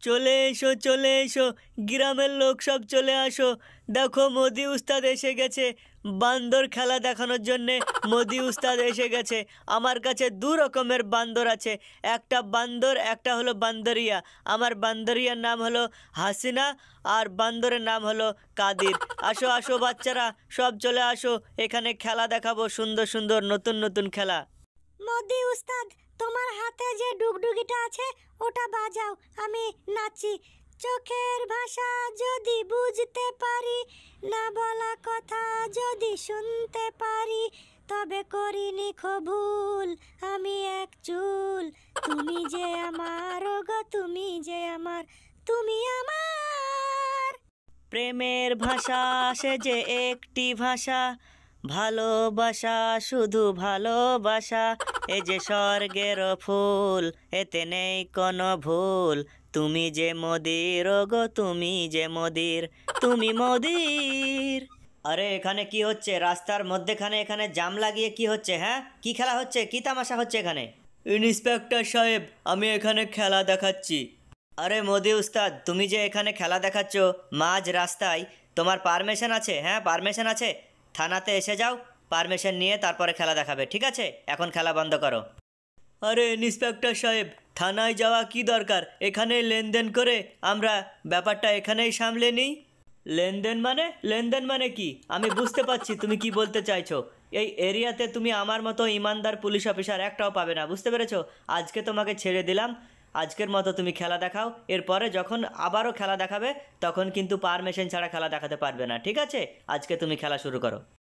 চলে এসো চলে এসো, গ্রামের লোক সব চলে আসো। দেখো মোদি উস্তাদ এসে গেছে বান্দর খেলা দেখানোর জন্যে। মোদি উস্তাদ এসে গেছে। আমার কাছে দু রকমের বান্দর আছে, একটা বান্দর, একটা হলো বান্দরিয়া। আমার বান্দরিয়ার নাম হলো হাসিনা, আর বান্দরের নাম হলো কাদির। আসো আসো বাচ্চারা, সব চলে আসো, এখানে খেলা দেখাবো, সুন্দর সুন্দর নতুন নতুন খেলা। মোদি উস্তাদ, তোমার হাতে যে ডুগডুগিটা আছে ওটা বাজাও, আমি নাচি। চোখের ভাষা যদি বুঝতে পারি, না বলা কথা যদি শুনতে পারি, তবে করিনি ভুল আমি এক চুল। তুমি যে আমার, ওগো তুমি যে আমার, তুমি আমার। প্রেমের ভাষা সে যে একটি ভাষা, ভালোবাসা শুধু ভালোবাসা। এ যে স্বর্গের ফুল, এতে নেই কোনো ভুল। তুমি যে মোদির, ওগো তুমি যে মোদির, তুমি মোদির। আরে এখানে কি হচ্ছে? রাস্তার মধ্যেখানে এখানে জাম লাগিয়ে কি হচ্ছে? হ্যাঁ, কি খেলা হচ্ছে? কি তামাশা হচ্ছে এখানে? ইন্সপেক্টর সাহেব, আমি এখানে খেলা দেখাচ্ছি। আরে মোদি উস্তাদ, তুমি যে এখানে খেলা দেখাচ্ছ মাঝ রাস্তায়, তোমার পারমিশন আছে? হ্যাঁ, পারমিশন আছে। থানাতে এসে যাও, পারমিশন নিয়ে তারপরে খেলা দেখাবে, ঠিক আছে? এখন খেলা বন্ধ করো। আরে ইন্সপেক্টর সাহেব, থানায় যাওয়া কি দরকার? এখানেই লেনদেন করে আমরা ব্যাপারটা এখানেই সামলে নিই। লেনদেন মানে? লেনদেন মানে কি? আমি বুঝতে পারছি তুমি কি বলতে চাইছো। এই এরিয়াতে তুমি আমার মতো ইমানদার পুলিশ অফিসার একটাও পাবে না, বুঝতে পেরেছো? আজকে তোমাকে ছেড়ে দিলাম, আজকের মতো তুমি খেলা দেখাও। এরপরে যখন আবারও খেলা দেখাবে তখন কিন্তু পারমিশন ছাড়া খেলা দেখাতে পারবে না, ঠিক আছে? আজকে তুমি খেলা শুরু করো।